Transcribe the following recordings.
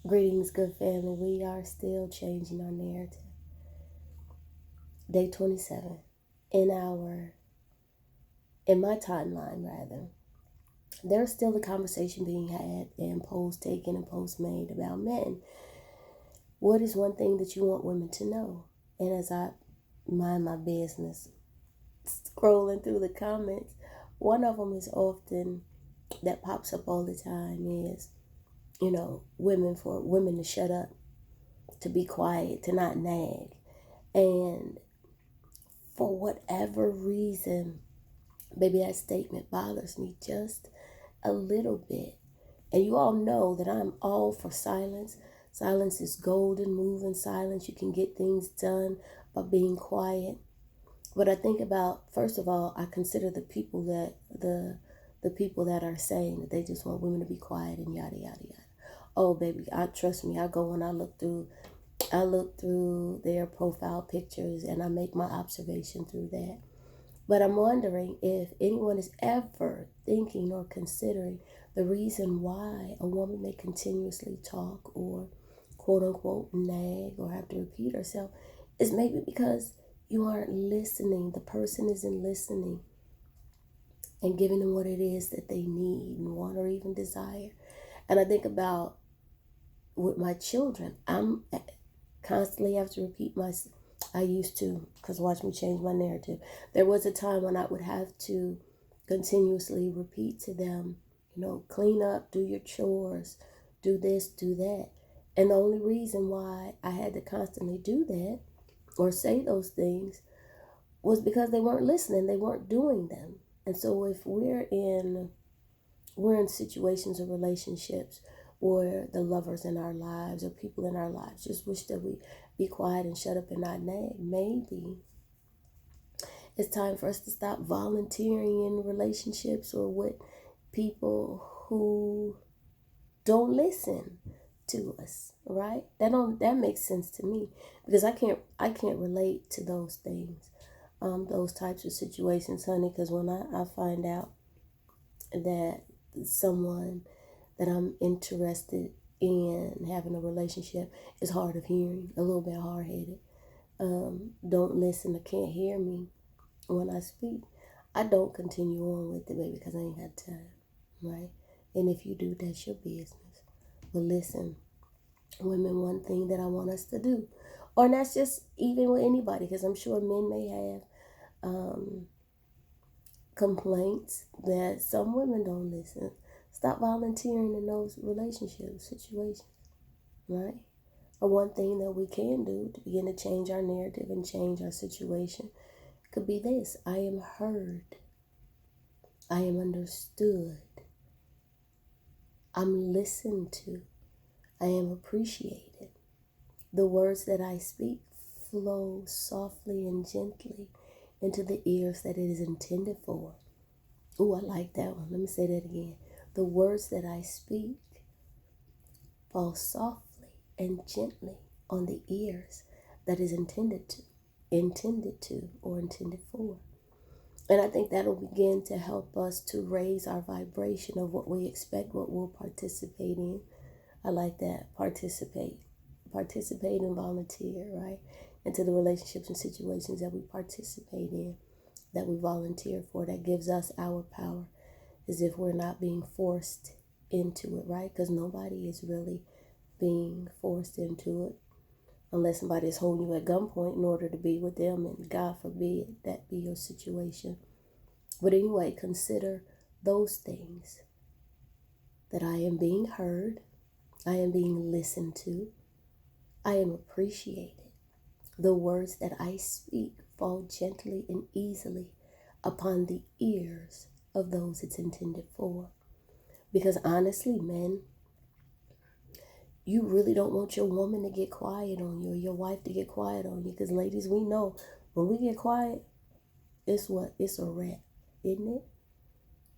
Greetings, good family. We are still changing our narrative. Day 27. In my timeline, rather, there's still a conversation being had and polls taken and posts made about men. What is one thing that you want women to know? And as I mind my business, scrolling through the comments, one of them is often that pops up all the time is, for women to shut up, to be quiet, to not nag. And for whatever reason, baby, that statement bothers me just a little bit. And you all know that I'm all for silence. Silence is golden. Move in silence. You can get things done by being quiet. But I think about, first of all, I consider the people the people that are saying that they just want women to be quiet and yada yada yada. Oh baby, trust me, I go and I look through their profile pictures and I make my observation through that. But I'm wondering if anyone is ever thinking or considering the reason why a woman may continuously talk or quote unquote nag or have to repeat herself is maybe because you aren't listening. The person isn't listening and giving them what it is that they need and want or even desire. And I think about with my children, I'm constantly have to repeat myself. I used to, because watch me change my narrative. There was a time when I would have to continuously repeat to them, clean up, do your chores, do this, do that. And the only reason why I had to constantly do that or say those things was because they weren't listening, they weren't doing them. And so if we're in situations or relationships or the lovers in our lives or people in our lives just wish that we be quiet and shut up and not nag, maybe it's time for us to stop volunteering in relationships or with people who don't listen to us, right? That makes sense to me because I can't relate to those things, those types of situations, honey, because when I find out that someone that I'm interested in having a relationship is hard of hearing, a little bit hard-headed, don't listen or can't hear me when I speak, I don't continue on with it, baby, because I ain't got time, right? And if you do, that's your business. But listen, women, one thing that I want us to do, or that's just even with anybody, because I'm sure men may have complaints that some women don't listen. Stop volunteering in those relationship situations, right? Or one thing that we can do to begin to change our narrative and change our situation could be this: I am heard. I am understood. I'm listened to. I am appreciated. The words that I speak flow softly and gently into the ears that it is intended for. Ooh, I like that one. Let me say that again. The words that I speak fall softly and gently on the ears that is intended to, or intended for. And I think that'll begin to help us to raise our vibration of what we expect, what we'll participate in. I like that. Participate and volunteer, right? Into the relationships and situations that we participate in, that we volunteer for, that gives us our power, as if we're not being forced into it, right? Because nobody is really being forced into it unless somebody is holding you at gunpoint in order to be with them, and God forbid that be your situation. But anyway, consider those things: that I am being heard, I am being listened to, I am appreciated. The words that I speak fall gently and easily upon the ears of those it's intended for. Because honestly, men, you really don't want your woman to get quiet on you or your wife to get quiet on you. Because ladies, we know when we get quiet, it's what? It's a wrap, isn't it?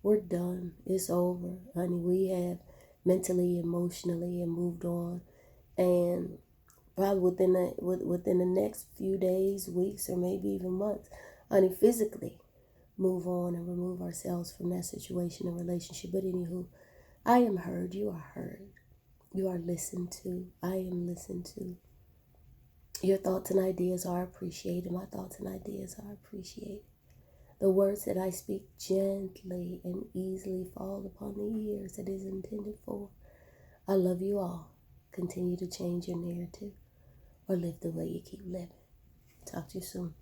We're done. It's over, honey. We have mentally, emotionally, and moved on. And probably within the next few days, weeks, or maybe even months, honey, physically move on and remove ourselves from that situation and relationship. But anywho, I am heard. You are heard. You are listened to. I am listened to. Your thoughts and ideas are appreciated. My thoughts and ideas are appreciated. The words that I speak gently and easily fall upon the ears it is intended for. I love you all. Continue to change your narrative or live the way you keep living. Talk to you soon.